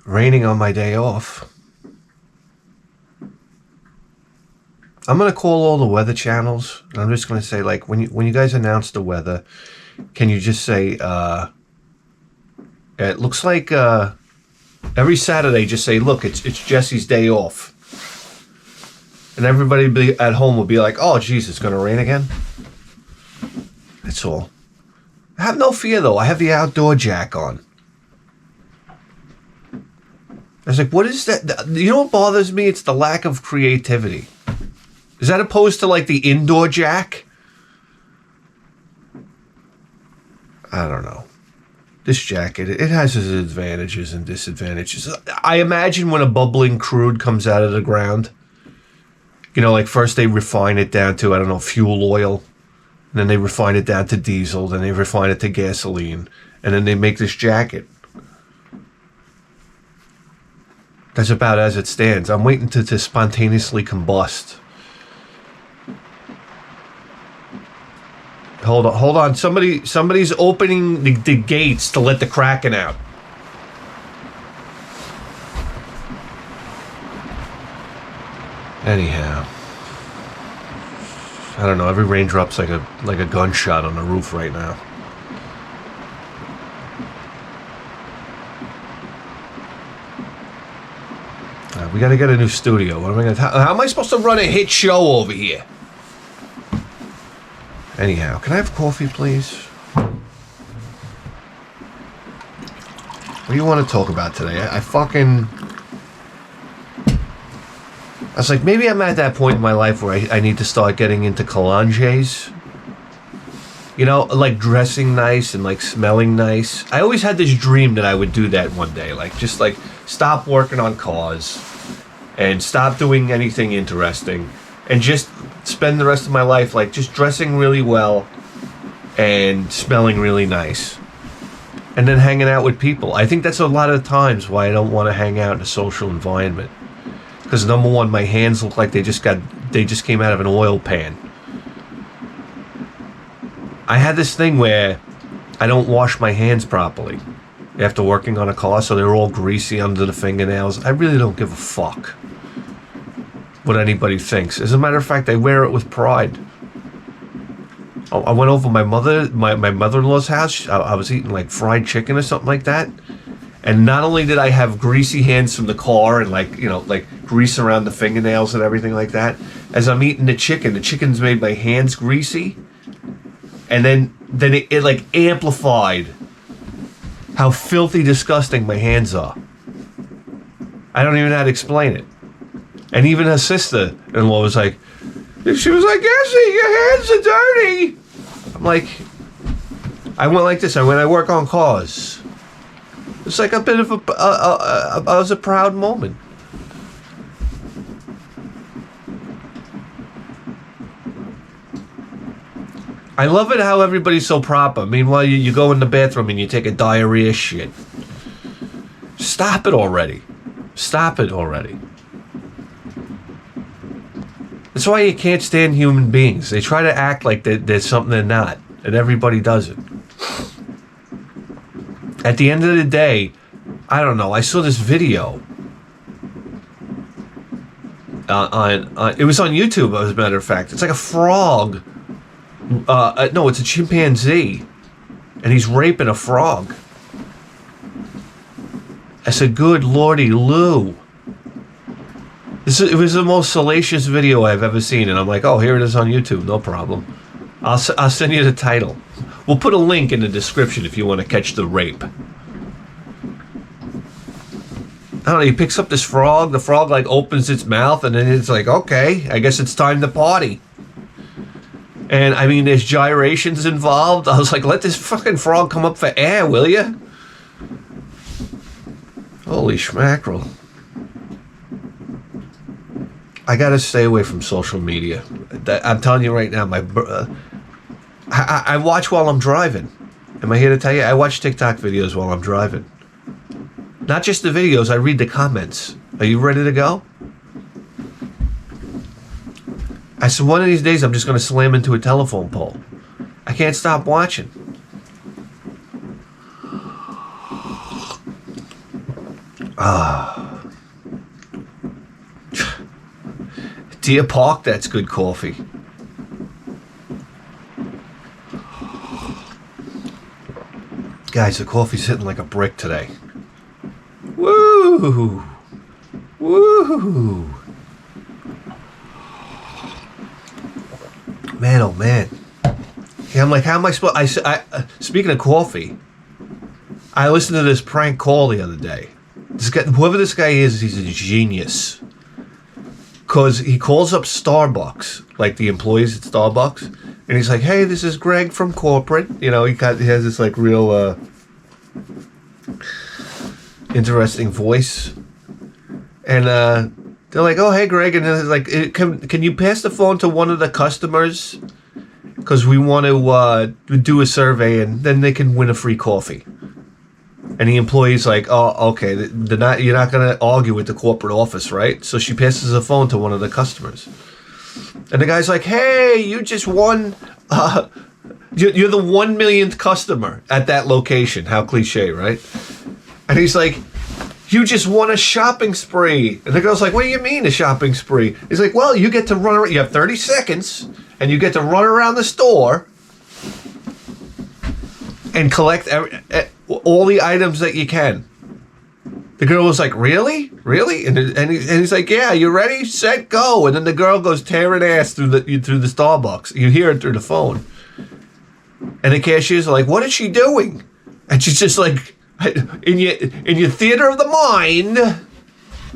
raining on my day off. I'm going to call all the weather channels. And I'm just going to say, like, when you guys announce the weather, can you just say, it looks like every Saturday, just say, look, it's Jesse's day off. And everybody at home will be like, oh, geez, it's going to rain again. That's all. Have no fear, though. I have the outdoor jack on. I was like, what is that? You know what bothers me? It's the lack of creativity. Is that opposed to, like, the indoor jack? I don't know. This jacket, it has its advantages and disadvantages. I imagine when a bubbling crude comes out of the ground, you know, like first they refine it down to, I don't know, fuel oil. And then they refine it down to diesel. Then they refine it to gasoline. And then they make this jacket. That's about as it stands. I'm waiting to spontaneously combust. Hold on. Somebody's opening the gates to let the Kraken out. Anyhow, I don't know. Every raindrop's like a gunshot on the roof right now. We got to get a new studio. What am I gonna? How am I supposed to run a hit show over here? Anyhow, can I have coffee, please? What do you want to talk about today? I was like, maybe I'm at that point in my life where I need to start getting into cologne-jays. You know, like dressing nice and like smelling nice. I always had this dream that I would do that one day. Like, just like stop working on cars and stop doing anything interesting and just spend the rest of my life like just dressing really well and smelling really nice. And then hanging out with people. I think that's a lot of times why I don't want to hang out in a social environment. Because number one, my hands look like they just came out of an oil pan. I had this thing where I don't wash my hands properly after working on a car, so they're all greasy under the fingernails. I really don't give a fuck what anybody thinks. As a matter of fact, I wear it with pride. I went over my mother-in-law's house. I was eating like fried chicken or something like that. And not only did I have greasy hands from the car and like, you know, like grease around the fingernails and everything like that, as I'm eating the chicken's made my hands greasy. And then it like amplified how filthy disgusting my hands are. I don't even know how to explain it. And even her sister-in-law was like, she was like, Jesse, your hands are dirty. I'm like, I went like this. I work on cars. It's like a bit of a proud moment. I love it how everybody's so proper. Meanwhile, you go in the bathroom and you take a diarrhea shit. Stop it already. Stop it already. That's why you can't stand human beings. They try to act like they're something they're not. And everybody does it. At the end of the day, I don't know. I saw this video it was on YouTube, as a matter of fact. It's like a frog. No, it's a chimpanzee, and he's raping a frog. I said, "Good Lordy, Lou." It was the most salacious video I've ever seen, and I'm like, "Oh, here it is on YouTube. No problem. I'll send you the title. We'll put a link in the description if you want to catch the rape." I don't know, he picks up this frog, the frog like opens its mouth, and then it's like, okay, I guess it's time to party. And I mean, there's gyrations involved. I was like, let this fucking frog come up for air, will ya? Holy schmackerel. I gotta stay away from social media. I'm telling you right now, I watch while I'm driving. Am I here to tell you? I watch TikTok videos while I'm driving. Not just the videos, I read the comments. Are you ready to go? I said, one of these days I'm just going to slam into a telephone pole. I can't stop watching. Deer Park, that's good coffee. Guys, the coffee's hitting like a brick today. Woo! Woo! Man, oh man. Yeah, I'm like, how am I supposed... speaking of coffee, I listened to this prank call the other day. This guy, whoever this guy is, he's a genius. Because he calls up Starbucks, like the employees at Starbucks, and he's like, hey, this is Greg from corporate. You know, he has this like real interesting voice. And they're like, oh, hey, Greg. And then like, can you pass the phone to one of the customers? Because we want to do a survey, and then they can win a free coffee. And the employee's like, oh, okay, you're not going to argue with the corporate office, right? So she passes the phone to one of the customers. And the guy's like, hey, you just won, you're the 1 millionth customer at that location. How cliche, right? And he's like, you just won a shopping spree. And the girl's like, what do you mean a shopping spree? He's like, well, you get to run around, you have 30 seconds, and you get to run around the store and collect all the items that you can. The girl was like, really? Really? And he's like, yeah, you ready? Set, go. And then the girl goes tearing ass through the Starbucks. You hear it through the phone. And the cashier's like, what is she doing? And she's just like, in your theater of the mind,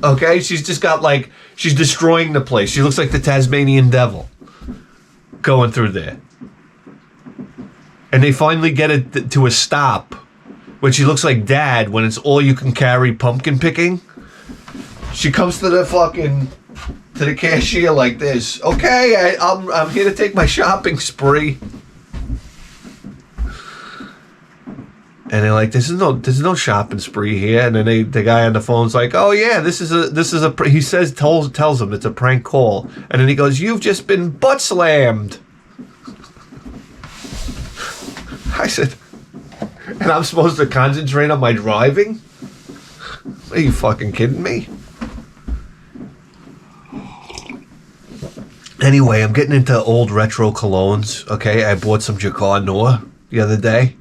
okay, she's just got like, she's destroying the place. She looks like the Tasmanian devil going through there. And they finally get it to a stop when she looks like Dad when it's all you can carry pumpkin picking. She comes to the cashier like this. Okay, I'm here to take my shopping spree. And they're like, there's no shopping spree here. And then the guy on the phone's like, oh yeah, this is a he tells him it's a prank call. And then he goes, you've just been butt slammed. I said, and I'm supposed to concentrate on my driving? Are you fucking kidding me? Anyway, I'm getting into old retro colognes, okay? I bought some Jacquard Noir the other day.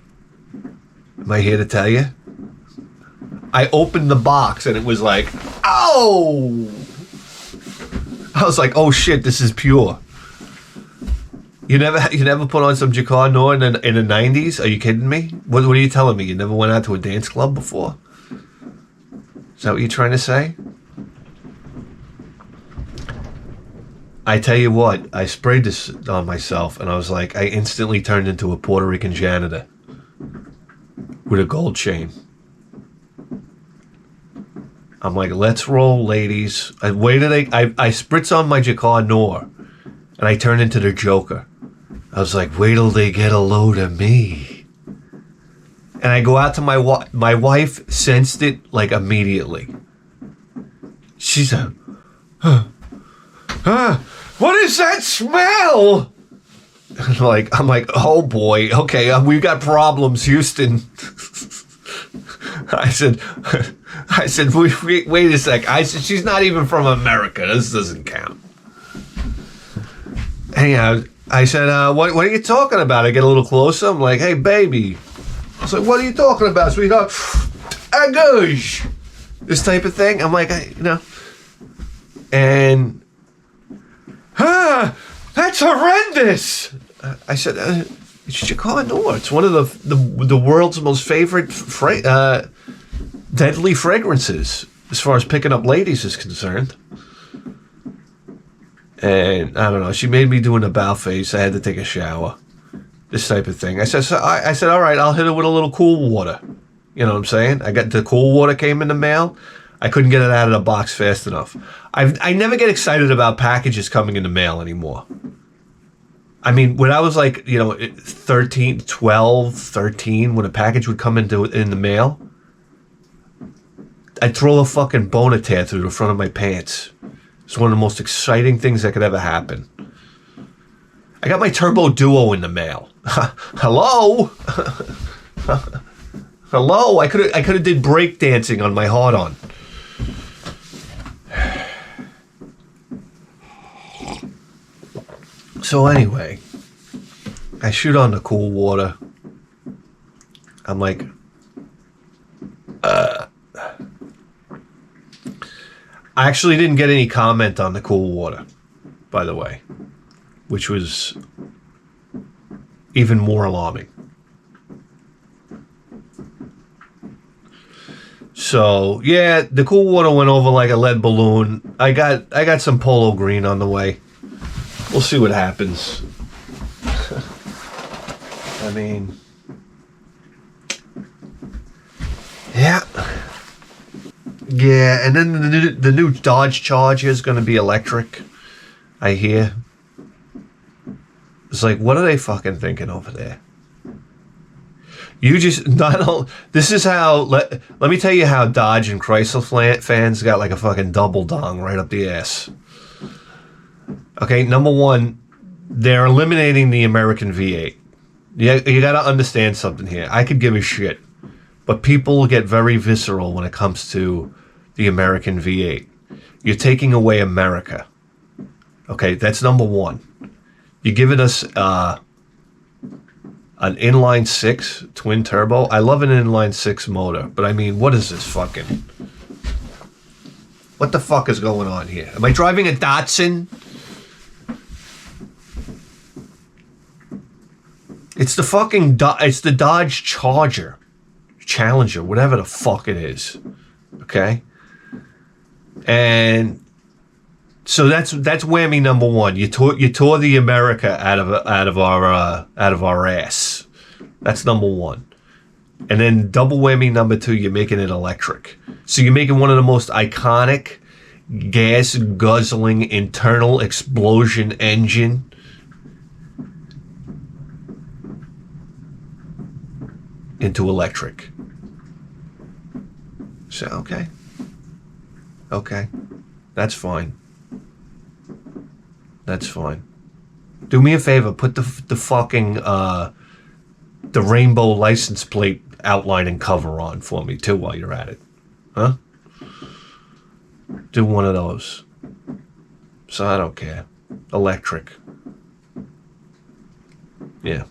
Am I here to tell you? I opened the box and it was like, oh! I was like, oh shit, this is pure. You never put on some Jacquard Noir in the 90s? Are you kidding me? What are you telling me? You never went out to a dance club before? Is that what you're trying to say? I tell you what, I sprayed this on myself and I was like, I instantly turned into a Puerto Rican janitor with a gold chain. I'm like, let's roll, ladies. I spritz on my Jacquard Noir and I turn into the Joker. I was like, wait till they get a load of me. And I go out to my wife sensed it like immediately. She's like, what is that smell? I'm like, oh boy, okay, we've got problems, Houston. I said, wait a sec. I said, she's not even from America. This doesn't count. Anyhow, I said, what are you talking about? I get a little closer. I'm like, hey, baby. I was like, what are you talking about, sweetheart? Agouche. This type of thing. I'm like, and, that's horrendous. I said, it's Jacquard Noir. It's one of the world's most favorite deadly fragrances as far as picking up ladies is concerned. And I don't know, she made me do an about face. I had to take a shower. This type of thing. I said, all right, I'll hit it with a little cool water. You know what I'm saying? I got the cool water came in the mail. I couldn't get it out of the box fast enough. I never get excited about packages coming in the mail anymore. I mean, when I was like, 12, 13, when a package would come in the mail, I'd throw a fucking Bonatere through the front of my pants. It's one of the most exciting things that could ever happen. I got my Turbo Duo in the mail. Hello? Hello? I could have did break dancing on my hard-on. So anyway, I shoot on the cool water. I'm like, I actually didn't get any comment on the cool water, by the way, which was even more alarming. So yeah, the cool water went over like a lead balloon. I got some polo green on the way. We'll see what happens. I mean, yeah, and then the new Dodge Charger is going to be electric, I hear. It's like, what are they fucking thinking over there? You just not. This is how. Let me tell you how Dodge and Chrysler fans got like a fucking double dong right up the ass. Okay, number one, they're eliminating the American V8. You got to understand something here. I could give a shit, but people get very visceral when it comes to the American V8. You're taking away America. Okay, that's number one. You're giving us an inline six twin turbo. I love an inline six motor, but I mean, what is this fucking? What the fuck is going on here? Am I driving a Datsun? It's the fucking it's the Dodge Challenger, whatever the fuck it is. Okay? And so that's whammy number one. You tore the America out of our ass. That's number one. And then double whammy number two, you're making it electric. So you're making one of the most iconic gas guzzling internal explosion engine into electric. So okay, that's fine. That's fine. Do me a favor, put the fucking the rainbow license plate outline and cover on for me too while you're at it. Huh? Do one of those. So I don't care. Electric. Yeah.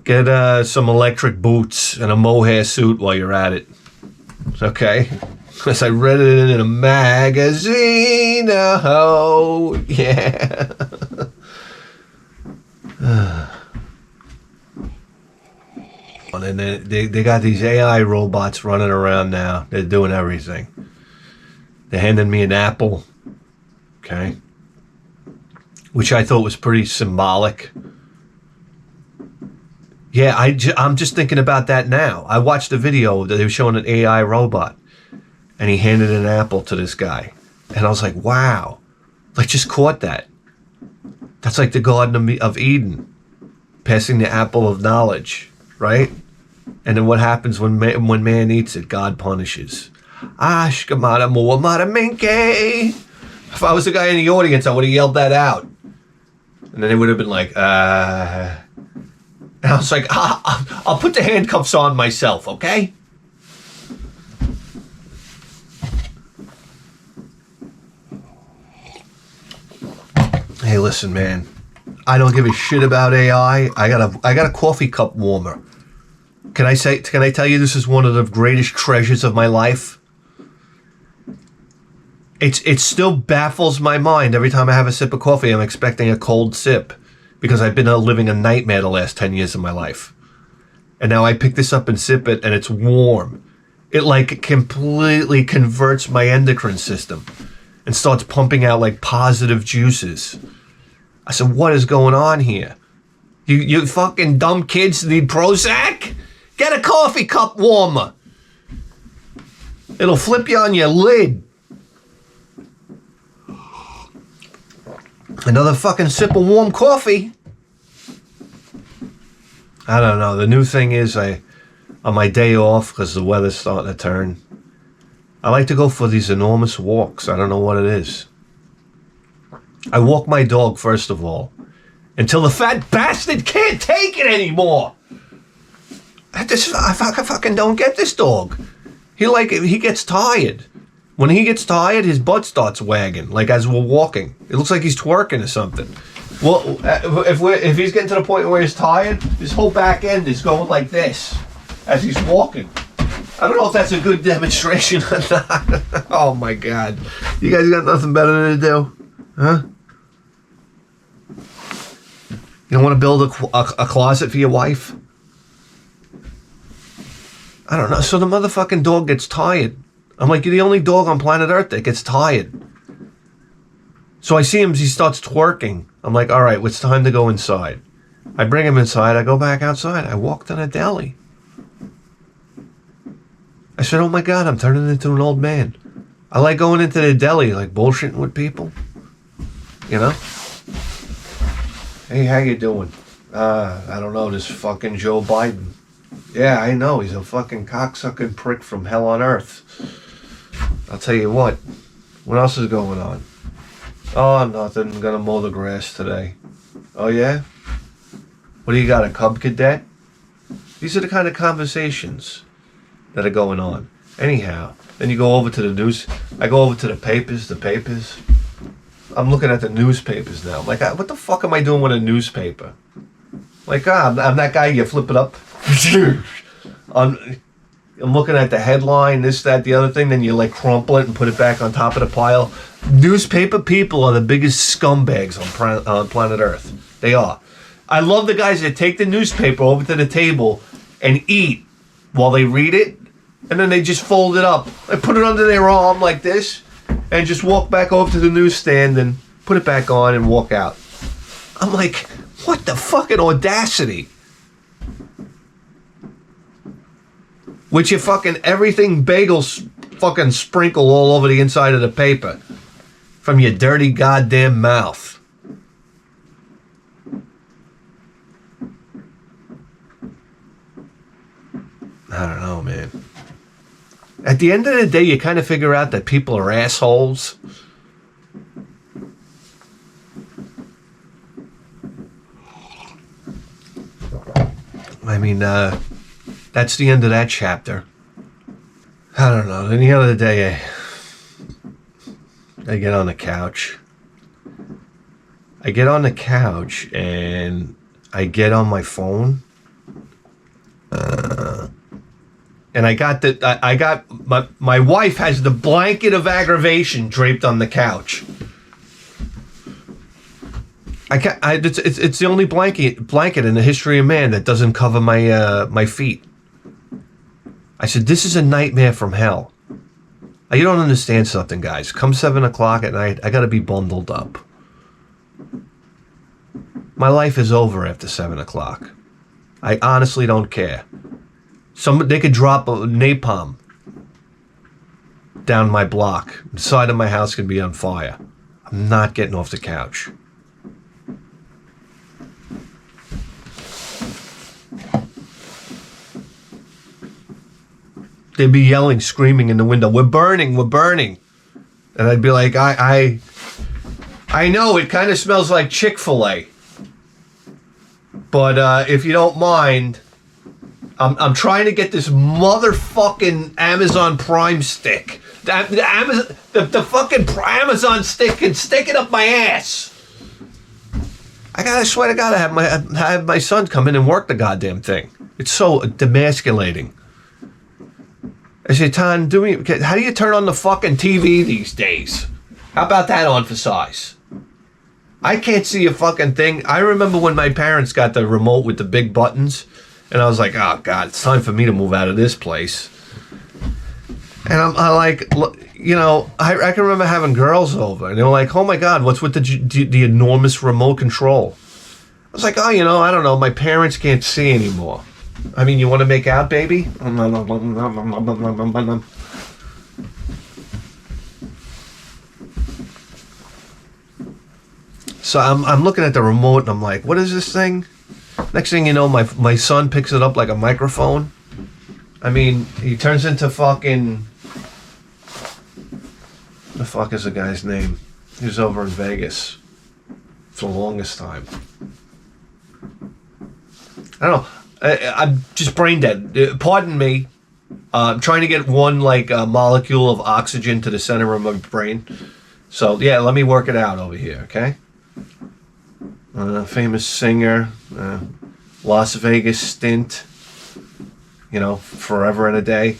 Get some electric boots and a mohair suit while you're at it. Okay? Because I read it in a magazine. Oh, yeah. And then they got these AI robots running around now. They're doing everything. They're handing me an apple. Okay? Which I thought was pretty symbolic. Yeah, I'm just thinking about that now. I watched a video that they were showing an AI robot, and he handed an apple to this guy. And I was like, wow. Like, just caught that. That's like the Garden of Eden, passing the apple of knowledge, right? And then what happens when man eats it? God punishes. Ashkamata muamata minke. If I was the guy in the audience, I would have yelled that out. And then they would have been like, And I was like, I'll put the handcuffs on myself, okay? Hey, listen, man. I don't give a shit about AI. I got a coffee cup warmer. Can I tell you this is one of the greatest treasures of my life? It still baffles my mind every time I have a sip of coffee. I'm expecting a cold sip because I've been living a nightmare the last 10 years of my life. And now I pick this up and sip it, and it's warm. It like completely converts my endocrine system and starts pumping out like positive juices. I said, what is going on here? You fucking dumb kids need Prozac? Get a coffee cup warmer. It'll flip you on your lid. Another fucking sip of warm coffee. I don't know. The new thing is on my day off, because the weather's starting to turn, I like to go for these enormous walks. I don't know what it is. I walk my dog, first of all, until the fat bastard can't take it anymore. I fucking don't get this dog. He gets tired. When he gets tired, his butt starts wagging, like as we're walking. It looks like he's twerking or something. Well, if he's getting to the point where he's tired, his whole back end is going like this as he's walking. I don't know if that's a good demonstration or not. Oh my God. You guys got nothing better to do? Huh? You don't want to build a closet for your wife? I don't know. So the motherfucking dog gets tired. I'm like, you're the only dog on planet Earth that gets tired. So I see him, he starts twerking. I'm like, all right, well, it's time to go inside. I bring him inside. I go back outside. I walked in a deli. I said, oh my God, I'm turning into an old man. I like going into the deli, like bullshitting with people. You know? Hey, how you doing? I don't know, this fucking Joe Biden. Yeah, I know, he's a fucking cocksucking prick from hell on earth. I'll tell you what. What else is going on? Oh, nothing. I'm gonna mow the grass today. Oh, yeah? What do you got, a Cub Cadet? These are the kind of conversations that are going on. Anyhow, then you go over to the news. I go over to the papers. I'm looking at the newspapers now. I'm like, what the fuck am I doing with a newspaper? Like, I'm that guy, you flip it up. I'm looking at the headline, this, that, the other thing, then you like crumple it and put it back on top of the pile. Newspaper people are the biggest scumbags on planet Earth. They are. I love the guys that take the newspaper over to the table and eat while they read it, and then they just fold it up. They put it under their arm like this, and just walk back over to the newsstand and put it back on and walk out. I'm like, what the fucking audacity? With your fucking everything bagels fucking sprinkle all over the inside of the paper from your dirty goddamn mouth. I don't know, man. At the end of the day, you kind of figure out that people are assholes. I mean, that's the end of that chapter. I don't know. Then the other day, I get on the couch. And I get on my phone. And I got my wife has the blanket of aggravation draped on the couch. It's the only blanket in the history of man that doesn't cover my feet. I said, this is a nightmare from hell. You don't understand something, guys. Come 7 o'clock at night, I gotta be bundled up. My life is over after 7 o'clock. I honestly don't care. They could drop a napalm down my block. The side of my house could be on fire. I'm not getting off the couch. They'd be yelling, screaming in the window, we're burning. And I'd be like, I know, it kind of smells like Chick-fil-A. But if you don't mind, I'm trying to get this motherfucking Amazon Prime stick. The fucking Amazon stick and stick it up my ass. I swear to God, I have my son come in and work the goddamn thing. It's so demasculating. I say, Ton, how do you turn on the fucking TV these days? How about that on for size? I can't see a fucking thing. I remember when my parents got the remote with the big buttons, and I was like, oh God, it's time for me to move out of this place. And I like, you know, I can remember having girls over, and they were like, oh my God, what's with the enormous remote control? I was like, oh, you know, I don't know, my parents can't see anymore. I mean, you want to make out, baby? So I'm looking at the remote and I'm like, what is this thing? Next thing you know, my son picks it up like a microphone. I mean, he turns into fucking... The fuck is the guy's name? He was over in Vegas for the longest time. I don't know. I'm just brain dead. Pardon me. I'm trying to get one like molecule of oxygen to the center of my brain. So yeah, let me work it out over here, okay? Famous singer, Las Vegas stint, you know, forever and a day.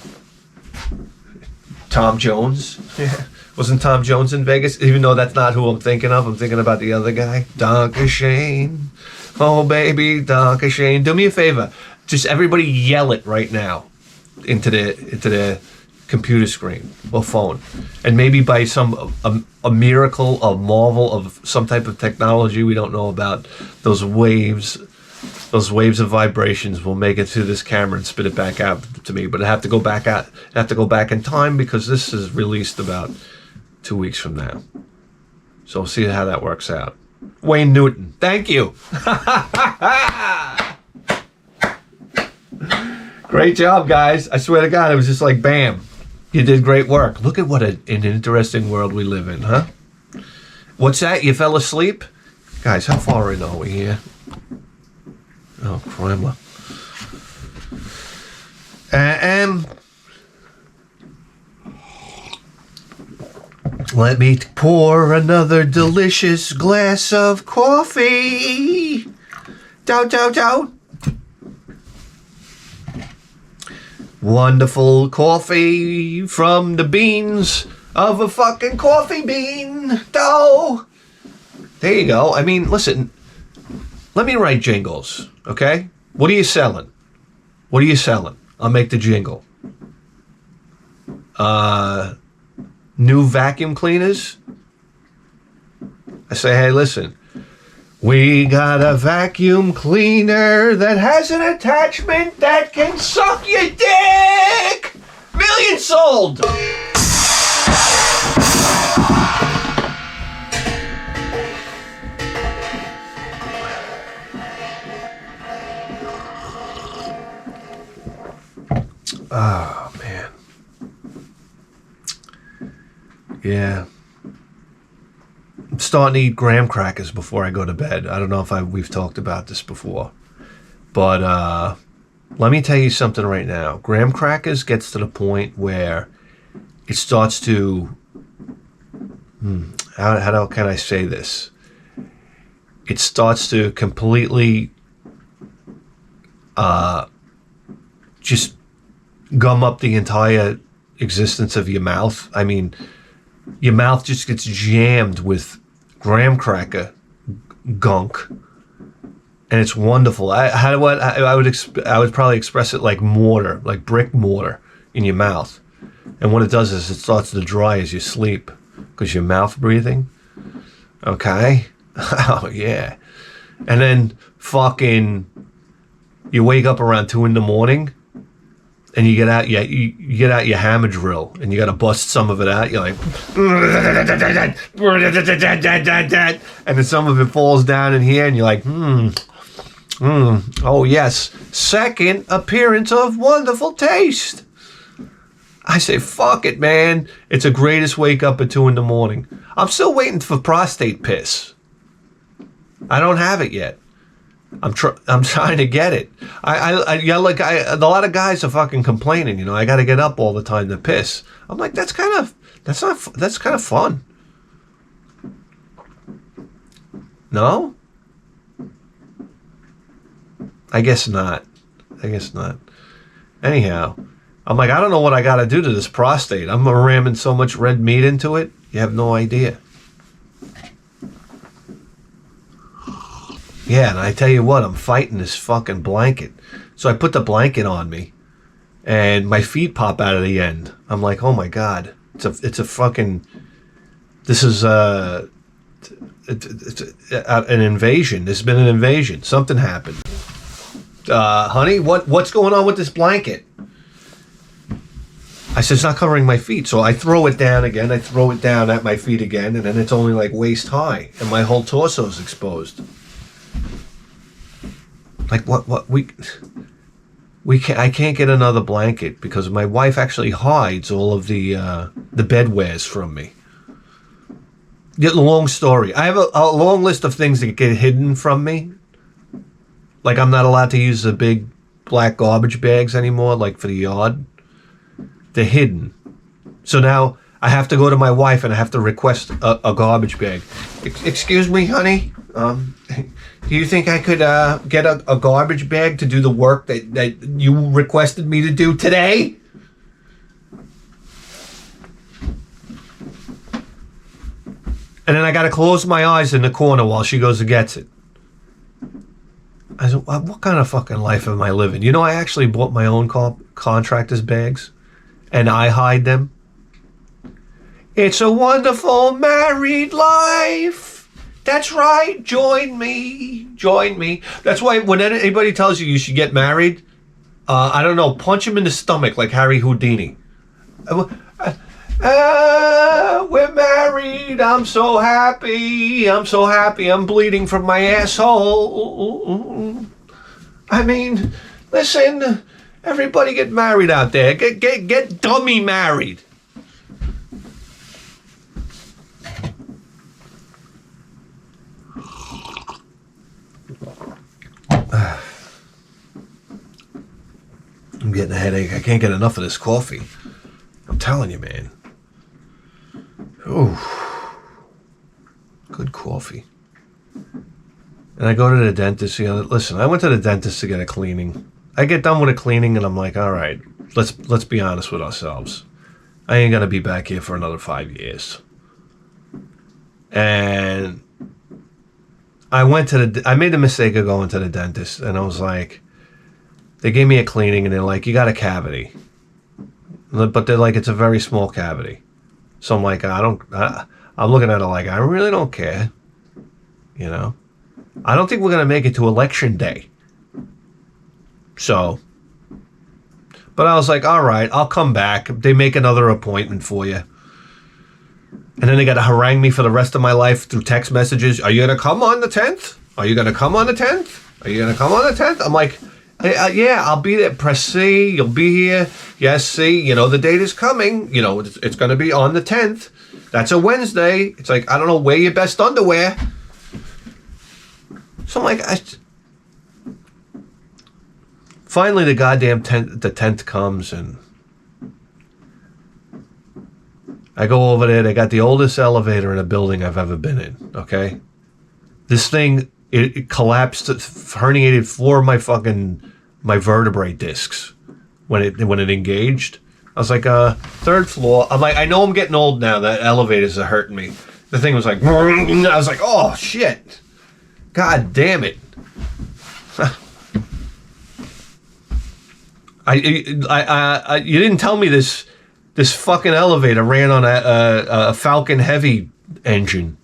Tom Jones. Yeah. Wasn't Tom Jones in Vegas? Even though that's not who I'm thinking of. I'm thinking about the other guy. Donkey Shane. Oh, baby, Donkey Shane. Do me a favor. Just everybody yell it right now into the computer screen or phone. And maybe by a miracle, a marvel of some type of technology we don't know about, those waves of vibrations will make it through this camera and spit it back out to me. But I have to go back in time because this is released about 2 weeks from now. So we'll see how that works out. Wayne Newton, thank you. Great job, guys. I swear to God, it was just like, bam. You did great work. Look at what an interesting world we live in, huh? What's that? You fell asleep? Guys, how far in are we here? Oh, Kremler. Let me pour another delicious glass of coffee. Dow. Wonderful coffee from the beans of a fucking coffee bean. Dough. There you go. I mean, listen, let me write jingles, okay? What are you selling? What are you selling? I'll make the jingle. New vacuum cleaners? I say, hey, listen, we got a vacuum cleaner that has an attachment that can suck your dick! Million sold! Oh, man. Yeah. I'm starting to eat graham crackers before I go to bed. I don't know if we've talked about this before. But let me tell you something right now. Graham crackers gets to the point where it starts to... How can I say this? It starts to completely just gum up the entire existence of your mouth. I mean, your mouth just gets jammed with graham cracker gunk, and it's wonderful. I would probably express it like mortar, like brick mortar in your mouth. And what it does is it starts to dry as you sleep because your mouth breathing. Okay. Oh yeah. And then fucking you wake up around 2 a.m. and you get out your hammer drill and you got to bust some of it out. You're like, and then some of it falls down in here and you're like, oh yes, second appearance of wonderful taste. I say, fuck it, man. It's the greatest wake up at 2 a.m. I'm still waiting for prostate piss. I don't have it yet. I'm trying to get it. A lot of guys are fucking complaining. You know, I got to get up all the time to piss. I'm like, that's kind of fun. No? I guess not. Anyhow, I'm like, I don't know what I got to do to this prostate. I'm ramming so much red meat into it. You have no idea. Yeah, and I tell you what, I'm fighting this fucking blanket. So I put the blanket on me, and my feet pop out of the end. I'm like, oh my God, it's a fucking. This is an invasion. There's been an invasion. Something happened. Honey, what's going on with this blanket? I said, it's not covering my feet. So I throw it down again. I throw it down at my feet again, and then it's only like waist high, and my whole torso's exposed. Like what we can't. I can't get another blanket because my wife actually hides all of the bedwares from me. Long story. I have a long list of things that get hidden from me. Like I'm not allowed to use the big black garbage bags anymore, like for the yard. They're hidden. So now I have to go to my wife and I have to request a garbage bag. Excuse me, honey. Do you think I could get a garbage bag to do the work that you requested me to do today? And then I got to close my eyes in the corner while she goes and gets it. I said, what kind of fucking life am I living? You know, I actually bought my own contractor's bags, and I hide them. It's a wonderful married life. That's right. Join me. Join me. That's why when anybody tells you should get married, I don't know, punch him in the stomach like Harry Houdini. We're married. I'm so happy. I'm so happy. I'm bleeding from my asshole. I mean, listen, everybody get married out there. Get dummy married. I'm getting a headache. I can't get enough of this coffee. I'm telling you, man. Ooh. Good coffee. And I go to the dentist. Listen, I went to the dentist to get a cleaning. I get done with a cleaning and I'm like, all right, let's be honest with ourselves. I ain't gonna be back here for another 5 years. And I made the mistake of going to the dentist, and I was like, they gave me a cleaning and they're like, you got a cavity. But they're like, it's a very small cavity. So I'm like, I'm looking at it like, I really don't care. You know? I don't think we're going to make it to election day. So, but I was like, all right, I'll come back. They make another appointment for you. And then they got to harangue me for the rest of my life through text messages. Are you going to come on the 10th? Are you going to come on the 10th? Are you going to come on the 10th? I'm like, yeah, I'll be there. Press C, you'll be here. Yes, C, you know, the date is coming. You know, it's going to be on the 10th. That's a Wednesday. It's like, I don't know, wear your best underwear. So I'm like, finally the goddamn 10th comes, and I go over there. They got the oldest elevator in a building I've ever been in, okay? This thing, it collapsed, herniated 4 of my vertebrae discs when it engaged. I was like, 3rd floor. I'm like, I know I'm getting old now. That elevators are hurting me. The thing was like, I was like, oh shit. God damn it. You didn't tell me this fucking elevator ran on a Falcon Heavy engine.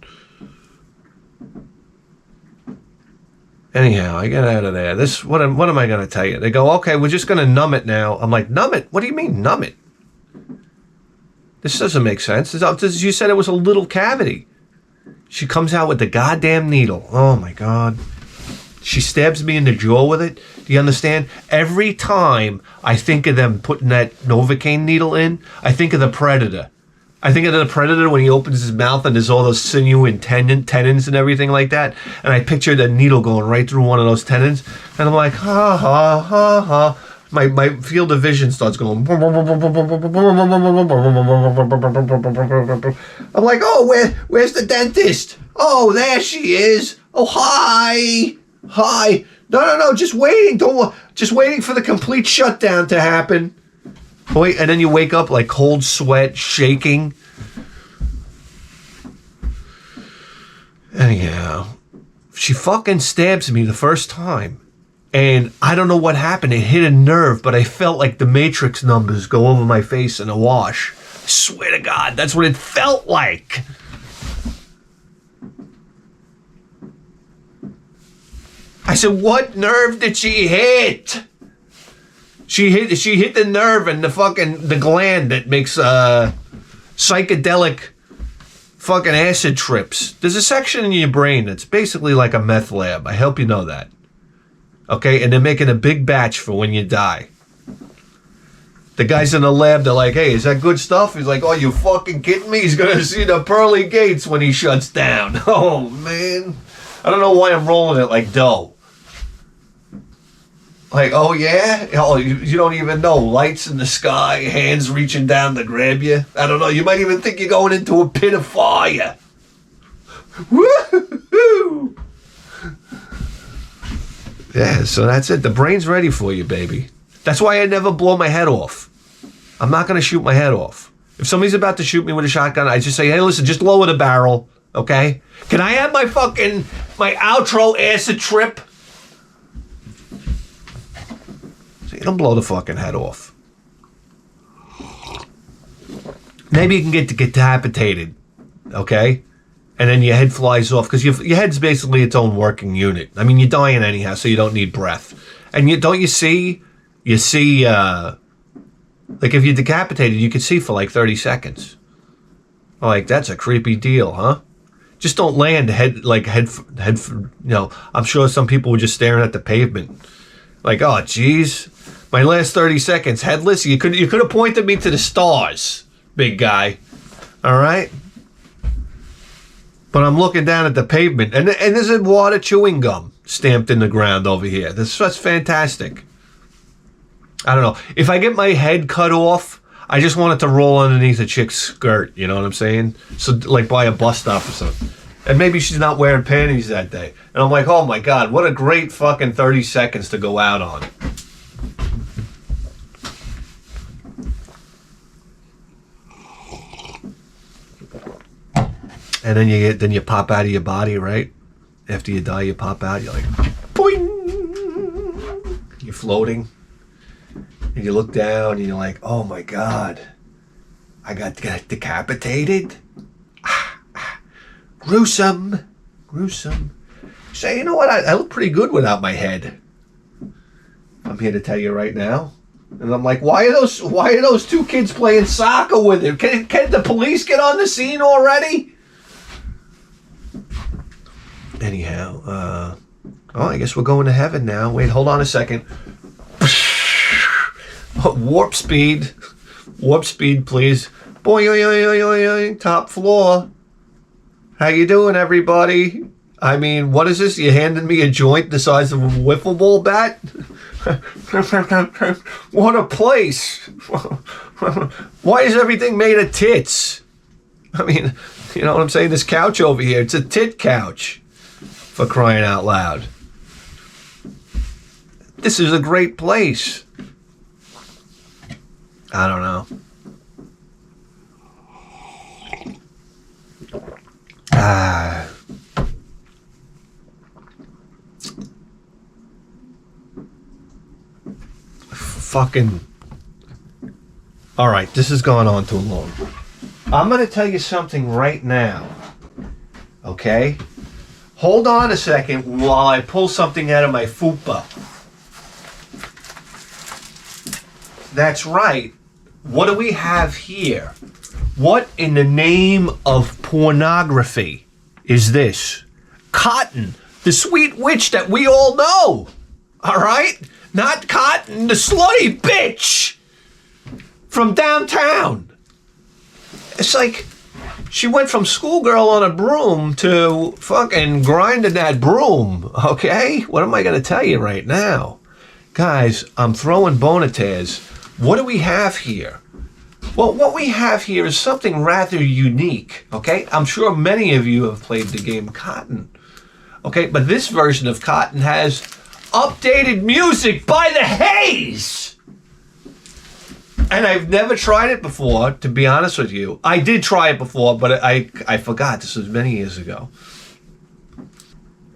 Anyhow, I get out of there. What am I going to tell you? They go, okay, we're just going to numb it now. I'm like, numb it? What do you mean, numb it? This doesn't make sense. You said it was a little cavity. She comes out with the goddamn needle. Oh, my God. She stabs me in the jaw with it. Do you understand? Every time I think of them putting that Novocaine needle in, I think of the Predator. I think of the Predator when he opens his mouth and there's all those sinew and tendons and everything like that. And I picture the needle going right through one of those tendons. And I'm like, ha, ha, ha, ha. My field of vision starts going. I'm like, oh, where's the dentist? Oh, there she is. Oh, hi. Hi. No, just waiting. Just waiting for the complete shutdown to happen. Wait, and then you wake up like cold sweat, shaking. Anyhow, she fucking stabs me the first time. And I don't know what happened. It hit a nerve, but I felt like the Matrix numbers go over my face in a wash. I swear to God, that's what it felt like. I said, what nerve did she hit? She hit the nerve and the gland that makes psychedelic fucking acid trips. There's a section in your brain that's basically like a meth lab. I hope you know that. Okay, and they're making a big batch for when you die. The guys in the lab, they're like, hey, is that good stuff? He's like, oh, you fucking kidding me? He's gonna see the pearly gates when he shuts down. Oh, man. I don't know why I'm rolling it like dough. Like, oh yeah? Oh, you don't even know. Lights in the sky, hands reaching down to grab you. I don't know. You might even think you're going into a pit of fire. Woo-hoo! Yeah, so that's it. The brain's ready for you, baby. That's why I never blow my head off. I'm not going to shoot my head off. If somebody's about to shoot me with a shotgun, I just say, hey, listen, just lower the barrel, okay? Can I have my outro acid trip? So you don't blow the fucking head off. Maybe you can get decapitated, okay? And then your head flies off, because your head's basically its own working unit. I mean, you're dying anyhow, so you don't need breath. And you see, like if you're decapitated, you can see for like 30 seconds. Like, that's a creepy deal, huh? Just don't land head, you know, I'm sure some people were just staring at the pavement. Like, oh, geez, my last 30 seconds, headless? You could have pointed me to the stars, big guy. All right? But I'm looking down at the pavement, and there's a wad of chewing gum stamped in the ground over here. That's fantastic. I don't know. If I get my head cut off, I just want it to roll underneath a chick's skirt. You know what I'm saying? So, like, by a bus stop or something. And maybe she's not wearing panties that day. And I'm like, oh my God, what a great fucking 30 seconds to go out on. And then you pop out of your body, right? After you die, you pop out. You're like, boing! You're floating. And you look down and you're like, oh my God, I got decapitated? Gruesome. So you know what? I look pretty good without my head. I'm here to tell you right now. And I'm like, why are those two kids playing soccer with him? Can the police get on the scene already? Anyhow, I guess we're going to heaven now. Wait, hold on a second. Warp speed, please. Boing, top floor. How you doing, everybody? I mean, what is this? You handed me a joint the size of a wiffle ball bat? What a place. Why is everything made of tits? I mean, you know what I'm saying? This couch over here, it's a tit couch. For crying out loud. This is a great place. I don't know. Fucking. All right, this has gone on too long. I'm going to tell you something right now. Okay? Hold on a second while I pull something out of my fupa. That's right. What do we have here? What in the name of pornography is this? Cotton, the sweet witch that we all know. All right? Not Cotton, the slutty bitch from downtown. It's like she went from schoolgirl on a broom to fucking grinding that broom, okay? What am I going to tell you right now? Guys, I'm throwing bonateers. What do we have here? Well, what we have here is something rather unique, okay? I'm sure many of you have played the game Cotton, okay? But this version of Cotton has updated music by the Haze! And I've never tried it before, to be honest with you. I did try it before, but I forgot. This was many years ago.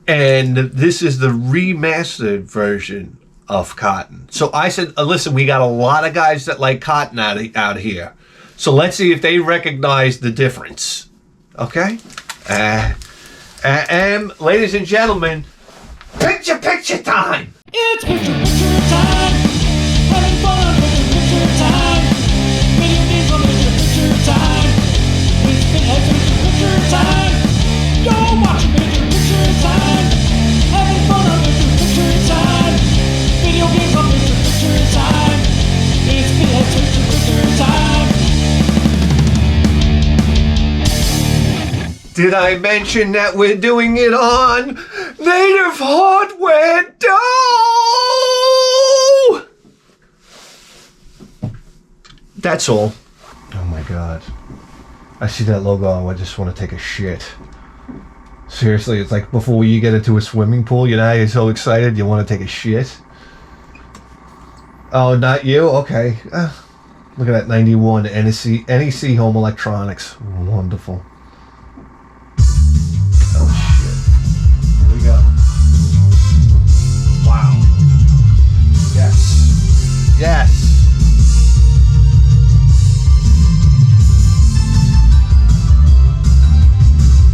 And this is the remastered version of Cotton. So I said, listen, we got a lot of guys that like Cotton out here. So let's see if they recognize the difference. Okay? Ladies and gentlemen, picture time! It's picture time! Having fun with picture time! Video games on picture time! It's picture time! You're watching picture time! Having fun on picture time! Video games on picture time! It's picture time! Did I mention that we're doing it on Native Hardware Dolls? That's all. Oh my god. I see that logo, I just want to take a shit. Seriously, it's like before you get into a swimming pool, you know how you're so excited you want to take a shit? Oh, not you? Okay. Look at that 91 NEC Home Electronics. Wonderful. Oh shit. Here we go. Wow. Yes. Yes.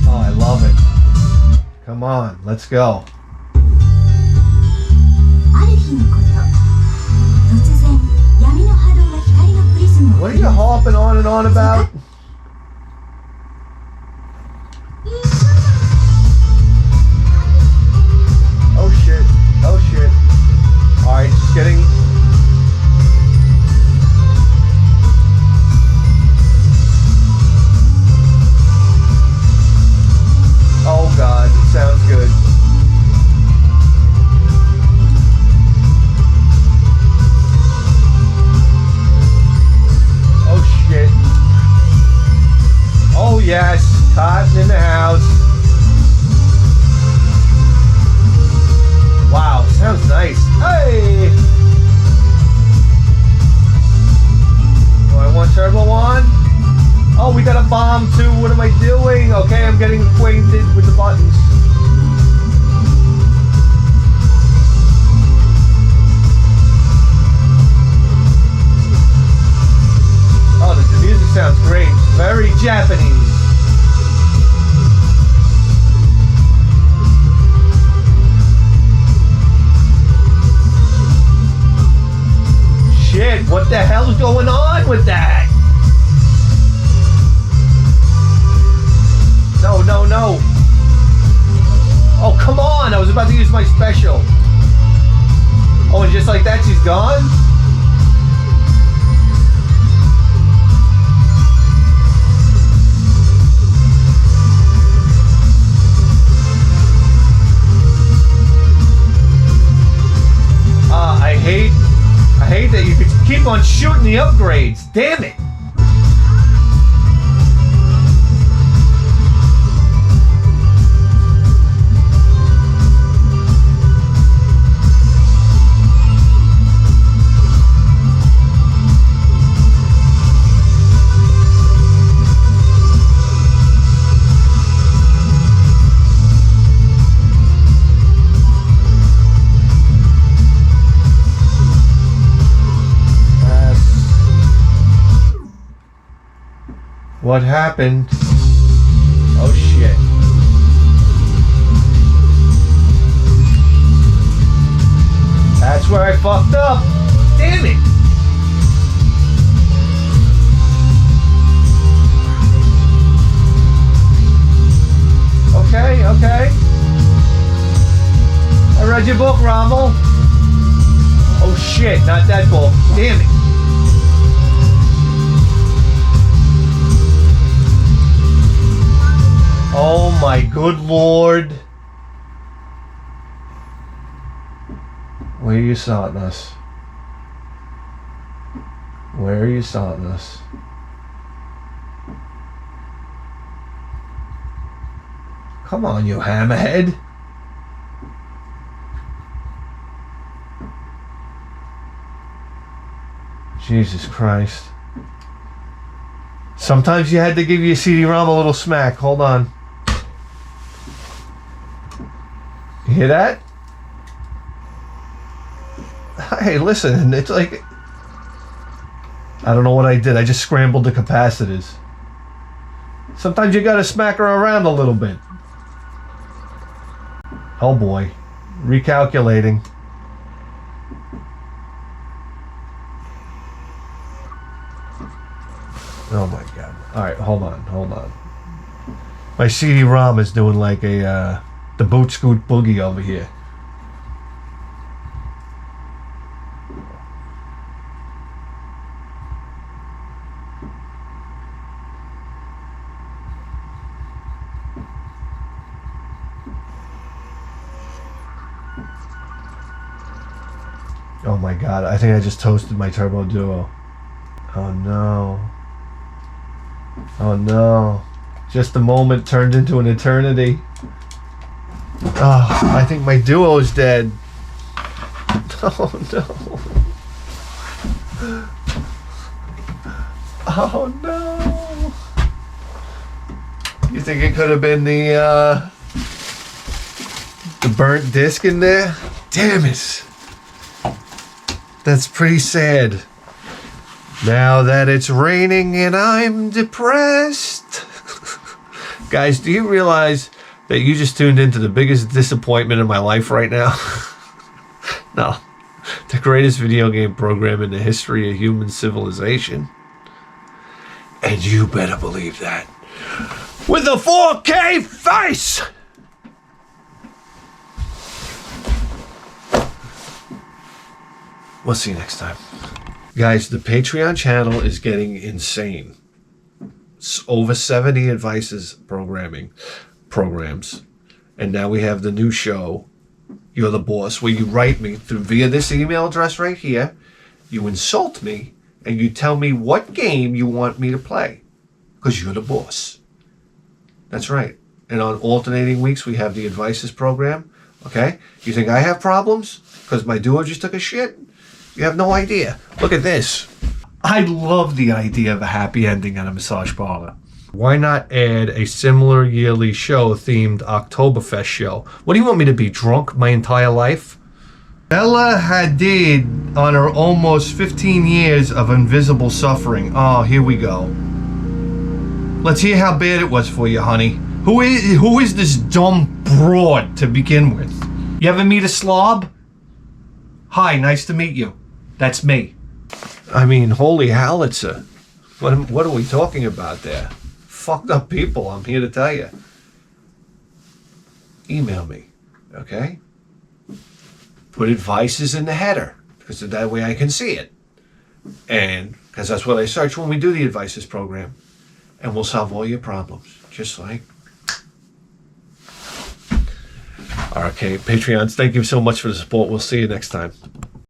Oh, I love it. Come on, let's go. ある日のこと、突然闇の波動が光のプリズムを What are you hopping on and on about? Oh shit. Oh shit. Alright, just getting... Oh god, it sounds good. Oh shit. Oh yes, Cotton in the house. Wow, sounds nice. Hey! Do I want turbo on? Oh, we got a bomb too. What am I doing? Okay, I'm getting acquainted with the buttons. Oh, the music sounds great. Very Japanese. Shit, what the hell is going on with that? No, no, no. Oh, come on. I was about to use my special. Oh, and just like that, she's gone? I hate that you could keep on shooting the upgrades. Damn it. What happened? Oh shit. That's where I fucked up. Damn it. Okay, okay. I read your book, Rommel. Oh shit, not that book. Damn it. Oh my good lord. Where are you starting us? Where are you starting us? Come on, you hammerhead. Jesus Christ. Sometimes you had to give your CD-ROM a little smack. Hold on. You hear that? Hey, listen, it's like... I don't know what I did. I just scrambled the capacitors. Sometimes you gotta smack her around a little bit. Oh boy. Recalculating. Oh my god. Alright, hold on. My CD-ROM is doing like a, the boot scoot boogie over here. Oh my god, I think I just toasted my Turbo Duo. Oh no. Oh no. Just a moment turned into an eternity. Oh, I think my duo's dead. Oh no. Oh no. You think it could have been the burnt disc in there? Damn it. That's pretty sad. Now that it's raining and I'm depressed. Guys, do you realize that you just tuned into the biggest disappointment in my life right now? No. The greatest video game program in the history of human civilization. And you better believe that. With a 4K face! We'll see you next time. Guys, the Patreon channel is getting insane. It's over 70 advices programs. And now we have the new show, You're the Boss, where you write me via this email address right here. You insult me and you tell me what game you want me to play. Because you're the boss. That's right. And on alternating weeks, we have the advices program. Okay? You think I have problems? Because my duo just took a shit? You have no idea. Look at this. I love the idea of a happy ending at a massage parlor. Why not add a similar yearly show themed Oktoberfest show? What do you want me to be, drunk my entire life? Bella Hadid on her almost 15 years of invisible suffering. Oh, here we go. Let's hear how bad it was for you, honey. Who is this dumb broad to begin with? You ever meet a slob? Hi, nice to meet you. That's me. I mean, holy howitzer. What are we talking about there? Fucked up people, I'm here to tell you. Email me, okay? Put advices in the header, because that way I can see it. And, because that's what I search when we do the advices program. And we'll solve all your problems, just like... Okay, Patreons, thank you so much for the support. We'll see you next time.